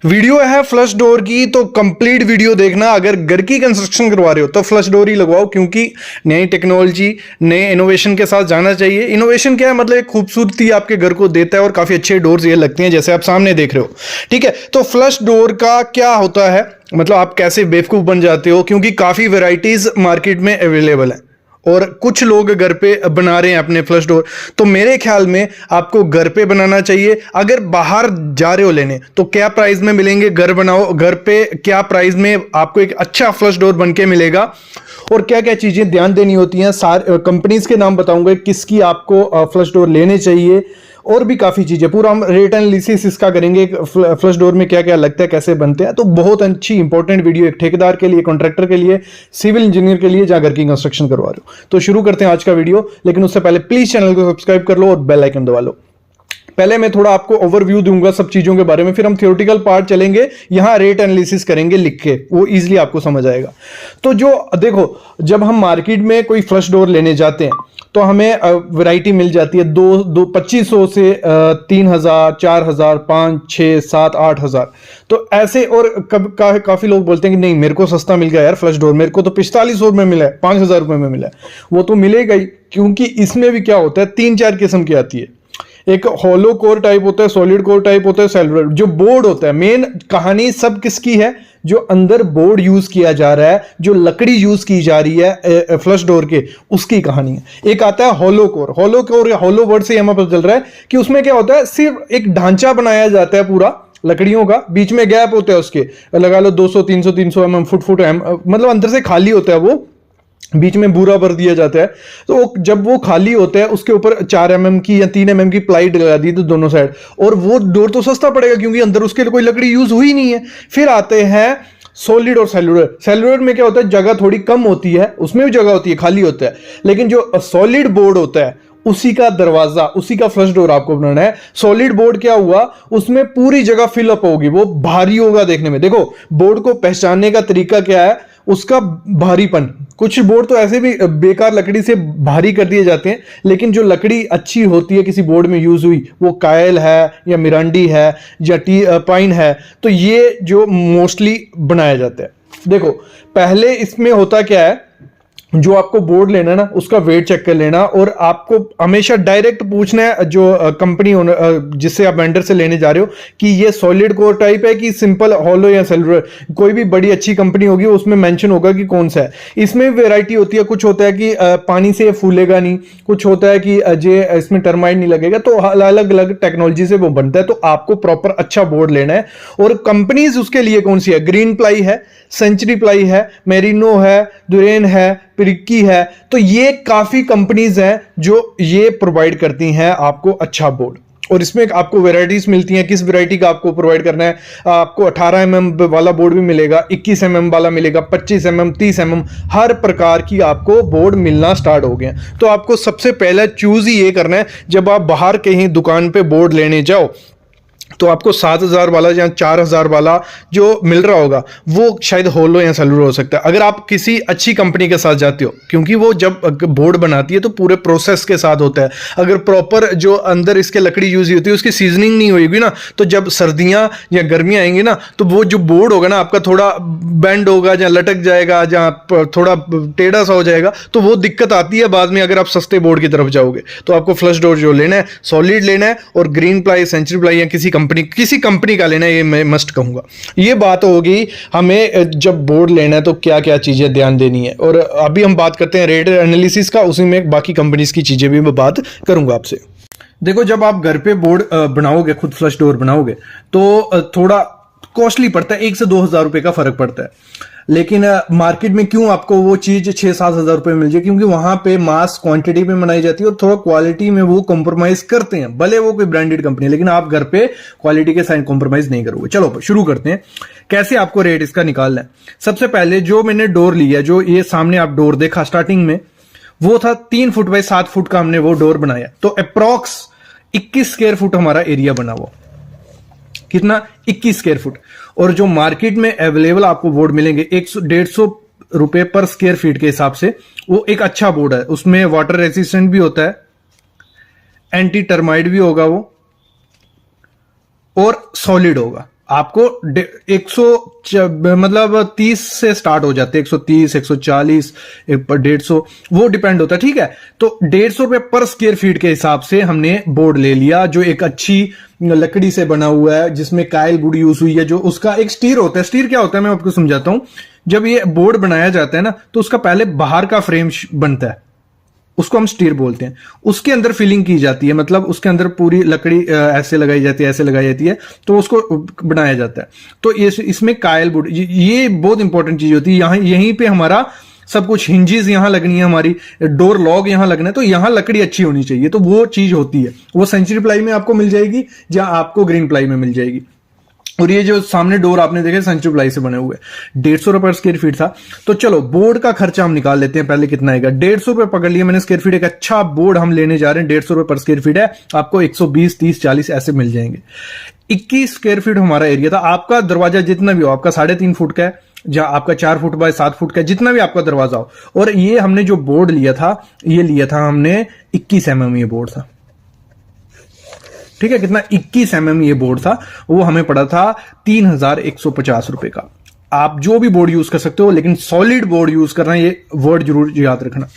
Video है flush door की, तो कंप्लीट वीडियो देखना। अगर घर की कंस्ट्रक्शन करवा रहे हो तो फ्लश डोर ही लगवाओ, क्योंकि नई टेक्नोलॉजी नए इनोवेशन के साथ जाना चाहिए। इनोवेशन क्या है, मतलब एक खूबसूरती आपके घर को देता है और काफी अच्छे डोर्स ये लगते हैं जैसे आप सामने देख रहे हो। ठीक है, तो फ्लश डोर का क्या होता है, मतलब आप कैसे बेवकूफ बन जाते हो, क्योंकि काफी वेराइटीज मार्केट में अवेलेबल है और कुछ लोग घर पे बना रहे हैं अपने फ्लश डोर। तो मेरे ख्याल में आपको घर पे बनाना चाहिए। अगर बाहर जा रहे हो लेने तो क्या प्राइस में मिलेंगे, घर बनाओ, घर पे क्या प्राइस में आपको एक अच्छा फ्लश डोर बन के मिलेगा और क्या क्या चीजें ध्यान देनी होती हैं। सारे कंपनीज के नाम बताऊंगा किसकी आपको फ्लश डोर लेने चाहिए, और भी काफी चीजें पूरा हम रेट एनालिसिस इसका करेंगे। फ्लश डोर में क्या क्या लगता है, कैसे बनते हैं। तो बहुत अच्छी इंपॉर्टेंट वीडियो एक ठेकेदार के लिए, कॉन्ट्रैक्टर के लिए, सिविल इंजीनियर के लिए जहां घर की कंस्ट्रक्शन करवा रहे हो। तो शुरू करते हैं आज का वीडियो, लेकिन उससे पहले प्लीज चैनल को सब्सक्राइब कर लो और बेल आइकन दबा लो। पहले मैं थोड़ा आपको ओवरव्यू दूंगा सब चीजों के बारे में, फिर हम थियोरेटिकल पार्ट चलेंगे, यहां रेट एनालिसिस करेंगे लिख के, वो इजीली आपको समझ आएगा। तो जो देखो, जब हम मार्केट में कोई फ्लश डोर लेने जाते हैं तो हमें वैरायटी मिल जाती है 2500 से 3000, 4000, 5, 6, 7, 8000। तो ऐसे, और काफी लोग बोलते हैं कि नहीं मेरे को सस्ता मिल गया यार फ्लश डोर, मेरे को तो 4500 में मिला है, 5000 रुपए में मिला है। वो तो मिलेगा ही, क्योंकि इसमें भी क्या होता है, 3-4 किस्म की आती है। एक हॉलो कोर टाइप होता है, सॉलिड कोर टाइप होता है, सेलुलर। जो बोर्ड होता है, मेन कहानी सब किसकी है, जो अंदर बोर्ड यूज किया जा रहा है, जो लकड़ी यूज की जा रही है फ्लश डोर के, उसकी कहानी है। एक आता है हॉलो कोर। हॉलो कोर या हॉलो वर्ड से हमें पता चल रहा है कि उसमें क्या होता है, सिर्फ एक ढांचा बनाया जाता है पूरा लकड़ियों का, बीच में गैप होता है उसके, लगा लो 200, 300, 300 mm, फुट मतलब अंदर से खाली होता है वो, बीच में बूरा भर दिया जाता है। तो जब वो खाली होता है उसके ऊपर 4 mm की या 3 mm की प्लाई लगा दी तो दोनों साइड, और वो डोर तो सस्ता पड़ेगा क्योंकि अंदर उसके लिए कोई लकड़ी यूज हुई नहीं है। फिर आते हैं सॉलिड और सेलुलर। सेलुलर में क्या होता है, जगह थोड़ी कम होती है, उसमें भी जगह होती है, खाली होता है। लेकिन जो सॉलिड बोर्ड होता है उसी का दरवाजा, उसी का फ्लश डोर आपको बनाना है। सॉलिड बोर्ड क्या हुआ, उसमें पूरी जगह फिलअप होगी, वो भारी होगा देखने में। देखो बोर्ड को पहचानने का तरीका क्या है, उसका भारीपन। कुछ बोर्ड तो ऐसे भी बेकार लकड़ी से भारी कर दिए जाते हैं, लेकिन जो लकड़ी अच्छी होती है किसी बोर्ड में यूज हुई, वो कायल है या मिरांडी है या पाइन है, तो ये जो मोस्टली बनाया जाता है। देखो पहले इसमें होता क्या है, जो आपको बोर्ड लेना है ना, उसका वेट चेक कर लेना, और आपको हमेशा डायरेक्ट पूछना है जो कंपनी ओनर जिससे आप वेंडर से लेने जा रहे हो कि ये सॉलिड कोर टाइप है कि सिंपल हॉलो या सेलुलर। कोई भी बड़ी अच्छी कंपनी होगी उसमें मेंशन होगा कि कौन सा है। इसमें वैरायटी होती है, कुछ होता है कि पानी से फूलेगा नहीं, कुछ होता है कि इसमें टर्माइट नहीं लगेगा। तो अलग अलग टेक्नोलॉजी से वो बनता है। तो आपको प्रॉपर अच्छा बोर्ड लेना है, और कंपनीज उसके लिए कौन सी है, ग्रीन प्लाई है, सेंचुरी प्लाई है, मेरिनो है, दुरेन है, पिरिक्की है। तो ये काफी कंपनीज हैं जो ये प्रोवाइड करती हैं आपको अच्छा बोर्ड, और इसमें आपको वैरायटीज मिलती हैं किस वैरायटी का आपको प्रोवाइड करना है। आपको 18 mm वाला बोर्ड भी मिलेगा, 21 mm वाला मिलेगा, 25 mm, 30 mm, हर प्रकार की आपको बोर्ड मिलना स्टार्ट हो गया। तो आपको सबसे पहले चूज ही ये करना है, जब आप बाहर कहीं दुकान पे बोर्ड लेने जाओ तो आपको 7000 वाला या 4000 वाला जो मिल रहा होगा वो शायद होलो या सेलुलर हो सकता है। अगर आप किसी अच्छी कंपनी के साथ जाते हो, क्योंकि वो जब बोर्ड बनाती है तो पूरे प्रोसेस के साथ होता है। अगर प्रॉपर जो अंदर इसके लकड़ी यूज होती है उसकी सीजनिंग नहीं होगी ना, तो जब सर्दियां या गर्मियां आएंगी ना, तो वो जो बोर्ड होगा ना आपका थोड़ा बेंड होगा, जहाँ लटक जाएगा, जहाँ थोड़ा टेढ़ा सा हो जाएगा, तो वो दिक्कत आती है बाद में अगर आप सस्ते बोर्ड की तरफ जाओगे। तो आपको फ्लश डोर जो लेना है सॉलिड लेना है, और ग्रीन प्लाई, सेंचुरी प्लाई या किसी कंपनी का लेना है, ये मैं मस्ट कहूंगा। ये बात होगी हमें जब बोर्ड लेना है तो क्या क्या चीजें ध्यान देनी है। और अभी हम बात करते हैं रेट एनालिसिस का, उसी में बाकी कंपनीज की चीजें भी मैं बात करूंगा आपसे। देखो जब आप घर पे बोर्ड बनाओगे, खुद फ्लश डोर बनाओगे, तो थोड़ा कॉस्टली पड़ता है, 1 से 2000 रुपए का फर्क पड़ता है। लेकिन मार्केट में क्यों आपको वो चीज 6-7 हजार रुपए मिल जाए, क्योंकि वहां पे मास क्वांटिटी में बनाई जाती है और थोड़ा क्वालिटी में वो कॉम्प्रोमाइज करते हैं, भले वो कोई ब्रांडेड कंपनी है, लेकिन आप घर पे क्वालिटी के साथ कॉम्प्रोमाइज नहीं करोगे। चलो शुरू करते हैं, कैसे आपको रेट इसका निकालना है। सबसे पहले जो मैंने डोर लिया, जो ये सामने आप डोर देखा स्टार्टिंग में, वो था 3 फुट बाय 7 फुट का हमने वो डोर बनाया। तो अप्रॉक्स 21 स्क्वायर फुट हमारा एरिया बना हुआ। कितना, 21 स्क्वायर फुट। और जो मार्केट में अवेलेबल आपको बोर्ड मिलेंगे 100-150 रुपए पर स्क्वायर फीट के हिसाब से, वो एक अच्छा बोर्ड है। उसमें वाटर रेजिस्टेंट भी होता है, एंटी टर्माइट भी होगा वो, और सॉलिड होगा। आपको 100 मतलब 30 से स्टार्ट हो जाते हैं, 130, 140, 150, वो डिपेंड होता है, ठीक है। तो 150 रुपए पर स्क्वायर फीट के हिसाब से हमने बोर्ड ले लिया, जो एक अच्छी लकड़ी से बना हुआ है, जिसमें कायल वुड यूज हुई है, जो उसका एक स्टीर होता है। स्टीर क्या होता है मैं आपको समझाता हूं। जब ये बोर्ड बनाया जाता है ना, तो उसका पहले बाहर का फ्रेम बनता है, उसको हम स्टीर बोलते हैं। उसके अंदर फिलिंग की जाती है, मतलब उसके अंदर पूरी लकड़ी ऐसे लगाई जाती है, ऐसे लगाई जाती है, तो उसको बनाया जाता है। तो इसमें कायल वुड, ये बहुत इंपॉर्टेंट चीज होती है। यहां यहीं पे हमारा सब कुछ, हिंजेस यहां लगनी है, हमारी डोर लॉक यहां लगना है, तो यहां लकड़ी अच्छी होनी चाहिए। तो वो चीज होती है, वो सेंचुरी प्लाई में आपको मिल जाएगी या आपको ग्रीन प्लाई में मिल जाएगी। और ये जो सामने डोर आपने देखे सेंचुरी प्लाई से बने हुए, 150 रुपए पर स्क्वायर फीट था। तो चलो बोर्ड का खर्चा हम निकाल लेते हैं पहले, कितना आएगा। 150 रुपए पकड़ लिया मैंने स्क्वायर फीट, एक अच्छा बोर्ड हम लेने जा रहे हैं, 150 रुपए पर स्क्वायर फीट है, आपको 120, 30, 40 ऐसे मिल जाएंगे। 21 स्क्वायर फीट हमारा एरिया था। आपका दरवाजा जितना भी हो, आपका 3.5 फुट का है, जहां आपका 4 फुट बाय 7 फुट का, जितना भी आपका दरवाजा हो। और ये हमने जो बोर्ड लिया था, ये लिया था हमने 21 mm ये बोर्ड था, ठीक है। कितना? 21 mm ये बोर्ड था। वो हमें पड़ा था 3150 रुपए का। आप जो भी बोर्ड यूज कर सकते हो, लेकिन सॉलिड बोर्ड यूज करना, ये वर्ड जरूर याद रखना।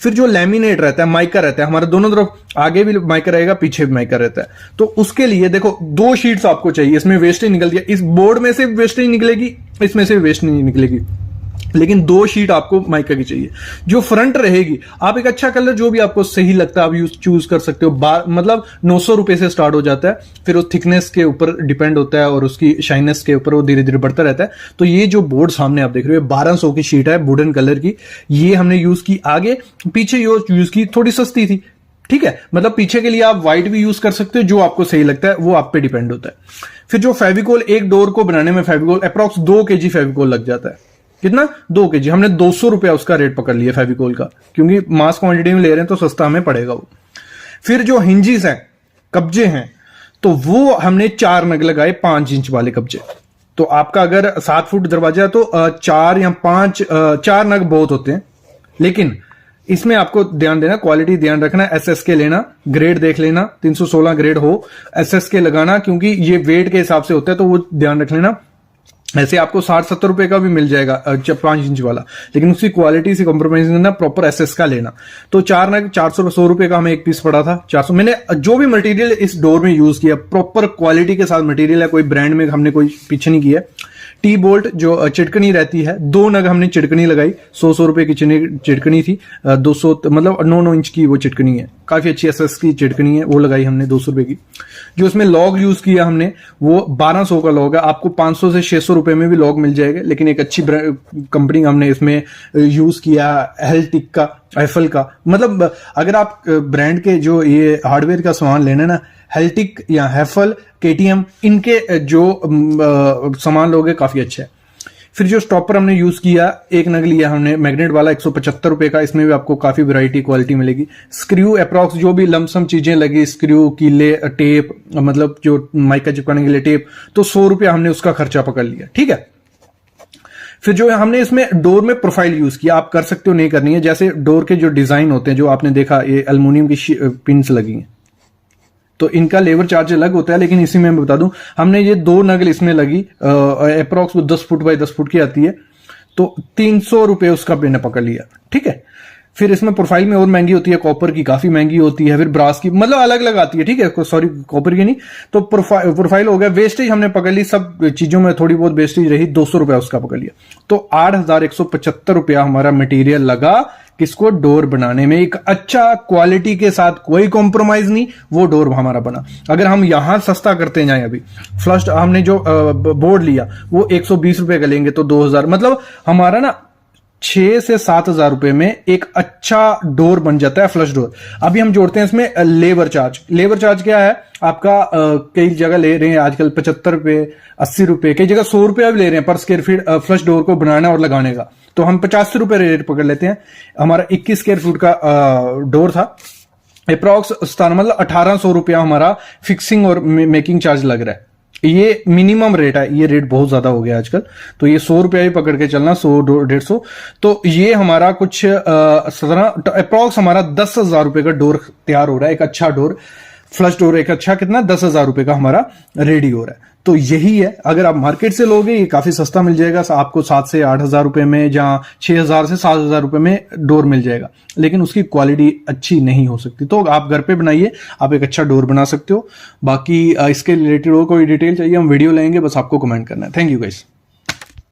फिर जो लैमिनेट रहता है, माइका रहता है, हमारा दोनों तरफ आगे भी माइका रहेगा, पीछे भी माइका रहता है। तो उसके लिए देखो 2 शीट्स आपको चाहिए। इसमें वेस्टेज निकल गया, इस बोर्ड में से वेस्टेज निकलेगी, इसमें से वेस्ट नहीं निकलेगी, लेकिन 2 शीट आपको माइका की चाहिए। जो फ्रंट रहेगी, आप एक अच्छा कलर जो भी आपको सही लगता है आप चूज कर सकते हो। मतलब 900 रुपए से स्टार्ट हो जाता है, फिर वो थिकनेस के ऊपर डिपेंड होता है और उसकी शाइनेस के ऊपर वो धीरे धीरे बढ़ता रहता है। तो ये जो बोर्ड सामने आप देख रहे हो, 1200 की शीट है वुडन कलर की, ये हमने यूज की। आगे पीछे यूज की, थोड़ी सस्ती थी, ठीक है। मतलब पीछे के लिए आप व्हाइट भी यूज कर सकते हो, जो आपको सही लगता है वो आप पे डिपेंड होता है। फिर जो फेविकोल, एक डोर को बनाने में फेविकोल अप्रॉक्स 2 kg फेविकोल लग जाता है। कितना? 2 kg। हमने 200 रुपया उसका रेट पकड़ लिया फेविकोल का, क्योंकि मास क्वांटिटी में ले रहे हैं तो सस्ता हमें पड़ेगा वो। फिर जो हिंजेस हैं, कब्जे हैं, तो वो हमने 4 नग लगाए, 5 इंच वाले कब्जे। तो आपका अगर 7 फुट दरवाजा है तो 4 या 5, 4 नग बहुत होते हैं। लेकिन इसमें आपको ध्यान देना, क्वालिटी ध्यान रखना, SSK लेना, ग्रेड देख लेना, 316 ग्रेड हो, SSK लगाना, क्योंकि ये वेट के हिसाब से होता है, तो वो ध्यान रख लेना। ऐसे आपको 60-70 रुपए का भी मिल जाएगा 5 इंच वाला, लेकिन उसकी क्वालिटी से कॉम्प्रोमाइज करना, प्रॉपर SS का लेना। तो 4 नग 400 रुपए का हमें एक पीस पड़ा था। 400 मैंने जो भी मटेरियल इस डोर में यूज किया, प्रॉपर क्वालिटी के साथ मटेरियल है, कोई ब्रांड में हमने कोई पीछे नहीं किया। टी बोल्ट जो चिड़कनी रहती है, 2 नग हमने चिड़कनी लगाई, 100 रुपए की चिड़कनी थी, 200 मतलब 9 इंच की वो चिड़कनी है, काफी अच्छी SS की चिड़कनी है, वो लगाई हमने 200 रुपए की। जो उसमें लॉग यूज किया हमने, वो 1200 का लॉग है। आपको 500 से 600 रुपए में भी लॉग मिल जाएगा, लेकिन एक अच्छी कंपनी हमने इसमें यूज किया, हेल्टिक का, एफल का। मतलब अगर आप ब्रांड के जो ये हार्डवेयर का सामान लेना ना, हेल्टिक या हेफल, KTM, इनके जो सामान लोगे काफी अच्छा है। फिर जो स्टॉपर हमने यूज किया, 1 नग लिया हमने मैग्नेट वाला, 175 रुपए का। इसमें भी आपको काफी वैरायटी क्वालिटी मिलेगी। स्क्रू अप्रॉक्स जो भी लमसम चीजें लगी, स्क्रू, कीले, टेप, मतलब जो माइका चिपकाने के लिए टेप, तो 100 रुपया हमने उसका खर्चा पकड़ लिया, ठीक है। फिर जो हमने इसमें डोर में प्रोफाइल यूज किया, आप कर सकते हो, नहीं करनी है। जैसे डोर के जो डिजाइन होते हैं, जो आपने देखा, ये एल्युमिनियम की पिन्स लगी हैं, तो इनका लेबर चार्ज अलग होता है, लेकिन इसी में मैं बता दूं, हमने ये 2 नग इसमें लगी, अप्रॉक्स 10 फुट बाय 10 फुट की आती है, तो 300 रुपए उसका मैंने पकड़ लिया, ठीक है। फिर इसमें प्रोफाइल में और महंगी होती है, कॉपर की काफी महंगी होती है, फिर ब्रास की, मतलब अलग अलग आती है, ठीक है। सॉरी, कॉपर की नहीं। तो प्रोफाइल हो गया। वेस्टेज हमने पकड़ ली, सब चीजों में थोड़ी बहुत वेस्टेज रही, 200 रुपया उसका पकड़ लिया। तो 8175 रुपया हमारा मटेरियल लगा किसको? डोर बनाने में। एक अच्छा क्वालिटी के साथ, कोई कॉम्प्रोमाइज नहीं, वो डोर हमारा बना। अगर हम यहां सस्ता करते जाएं, अभी फ्लश हमने जो बोर्ड लिया वो 120 रुपए का लेंगे, तो 2000, मतलब हमारा ना 6 से 7 हजार रुपए में एक अच्छा डोर बन जाता है, फ्लश डोर। अभी हम जोड़ते हैं इसमें लेबर चार्ज। लेबर चार्ज क्या है आपका? कई जगह ले रहे हैं आजकल 75 रुपए, 80 रुपए, कई जगह 100 रुपया भी ले रहे हैं पर स्क्वायर फीट फ्लश डोर को बनाना और लगाने का। तो हम 50 रुपए रेट पकड़ लेते हैं। हमारा 21 स्क्वायर फुट का डोर था, अप्रॉक्स मतलब 1800 रुपया हमारा फिक्सिंग और मेकिंग चार्ज लग रहा है। ये मिनिमम रेट है, ये रेट बहुत ज्यादा हो गया आजकल, तो ये 100 रुपया ही पकड़ के चलना, 100-150। तो ये हमारा कुछ 17 अप्रॉक्स हमारा 10,000 रुपए का डोर तैयार हो रहा है, एक अच्छा डोर। फ्लश डोर एक अच्छा कितना 10,000 रुपए का हमारा रेडी हो रहा है। तो यही है, अगर आप मार्केट से लोगे ये काफी सस्ता मिल जाएगा आपको, 7 से 8,000 रुपए में, जहां 6,000 से 7,000 रुपए में डोर मिल जाएगा, लेकिन उसकी क्वालिटी अच्छी नहीं हो सकती। तो आप घर पे बनाइए, आप एक अच्छा डोर बना सकते हो। बाकी इसके रिलेटेड और कोई डिटेल चाहिए हम वीडियो लेंगे, बस आपको कमेंट करना है। Thank you guys.